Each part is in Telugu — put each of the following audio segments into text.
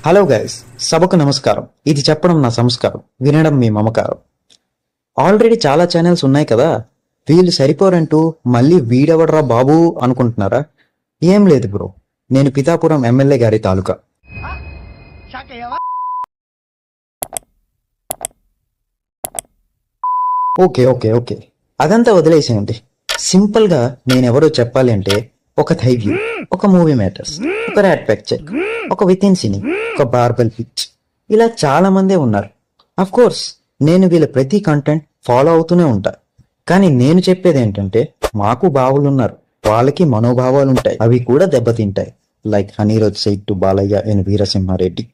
హలో గైస్, సభకు నమస్కారం. ఇది చెప్పడం నా సంస్కారం, వినడం మీ మమకారం. ఆల్రెడీ చాలా ఛానల్స్ ఉన్నాయి కదా, వీళ్ళు సరిపోరంటూ మళ్ళీ వీడెవడరా బాబు అనుకుంటున్నారా? ఏం లేదు బ్రో, నేను పిఠాపురం ఎమ్మెల్యే గారి తాలూకా. ఓకే ఓకే ఓకే అదంతా వదిలేసేయండి. సింపుల్ గా నేనెవరో చెప్పాలి అంటే, ఒక థైవ్యూ, ఒక మూవీ మ్యాటర్స్, ఒక ర్యాట్ ప్యాక్ చెక్, ఒక విత్ ఇన్ సినీ, ఒక బార్బెల్ పిచ్, ఇలా చాలా మందే ఉన్నారు. అఫ్ కోర్స్ నేను వీళ్ళ ప్రతి కంటెంట్ ఫాలో అవుతూనే ఉంటా. కానీ నేను చెప్పేది ఏంటంటే, మాకు బావులున్నారు, వాళ్ళకి మనోభావాలు ఉంటాయి, అవి కూడా దెబ్బతింటాయి. Like Honey Rose side to Balayya and Veera Simha Reddy.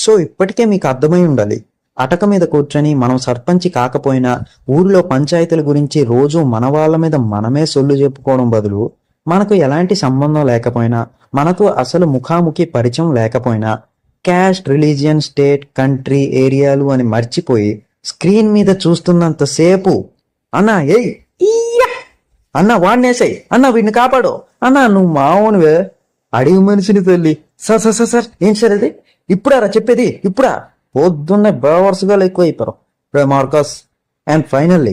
So ఇప్పటికే మీకు అర్థమై ఉండాలి, అటక మీద కూర్చొని మనం సర్పంచి కాకపోయినా ఊరిలో పంచాయతీల గురించి రోజు మన వాళ్ళ మీద మనమే సొల్లు చెప్పుకోవడం బదులు, మనకు ఎలాంటి సంబంధం లేకపోయినా, మనతో అసలు ముఖాముఖి పరిచయం లేకపోయినా, క్యాస్ట్, రిలీజియన్, స్టేట్, కంట్రీ, ఏరియాలు అని మర్చిపోయి స్క్రీన్ మీద చూస్తున్నంతసేపు అన్నా ఏయ్ ఈయ్యా! అన్న వాడినేసాయి, అన్న వీడిని కాపాడు, అన్న నువ్వు మావునివే, అడిగి మనిషిని తల్లి, సార్ సార్ సార్ సార్ ఏం సార్ అది, ఇప్పుడారా చెప్పేది, ఇప్పుడా? పొద్దున్నే బేవర్స్గా ఎక్కువ అయిపోయారు రే మార్కస్. And finally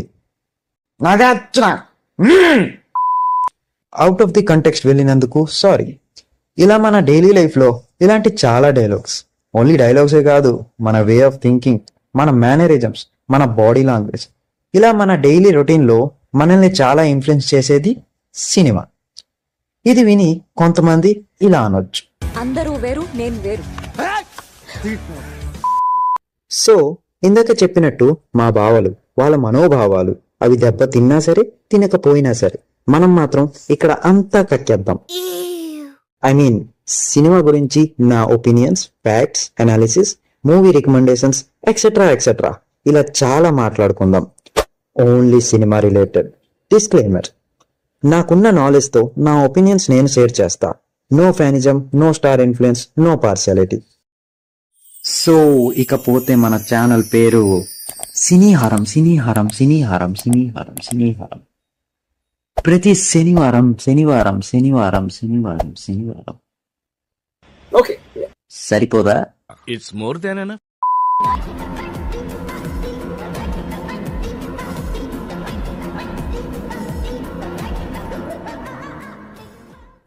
Nagarjuna, out of the context వెళ్ళినందుకు సారీ. ఇలా మన డైలీ లైఫ్లో ఇలాంటి చాలా డైలాగ్స్, ఓన్లీ డైలాగ్సే కాదు, మన వే ఆఫ్ థింకింగ్, మన మేనరిజమ్స్, మన బాడీ లాంగ్వేజ్, ఇలా మన డైలీ రొటీన్లో మనల్ని చాలా ఇన్ఫ్లుయెన్స్ చేసేది సినిమా. ఇది విని కొంతమంది ఇలా అనొచ్చు, అందరూ వేరు నేను వేరు. సో ఇందాక చెప్పినట్టు మా భావాలు, వాళ్ళ మనోభావాలు, అవి దెబ్బ తిన్నా సరే తినకపోయినా సరే మనం మాత్రం ఇక్కడ అంతా కక్కేద్దాం. ఐ మీన్ సినిమా గురించి నా opinions, facts, analysis, movie recommendations etcetera etcetera ఇలా చాలా మాట్లాడుకుందాం. Only cinema related. డిస్క్లైమర్, నాకున్న నాలెడ్జ్తో నా ఒపీనియన్స్ నేను షేర్ చేస్తా. No fanism, no star influence, no partiality. So ఇకపోతే మన ఛానల్ పేరు సినీహారం, సినీహారం, సినీహారం, సినీహారం, సినీహారం. ప్రతి శనివారం శనివారం శనివారం శనివారం శనివారం. Okay. Saripodhaa? It's more than enough.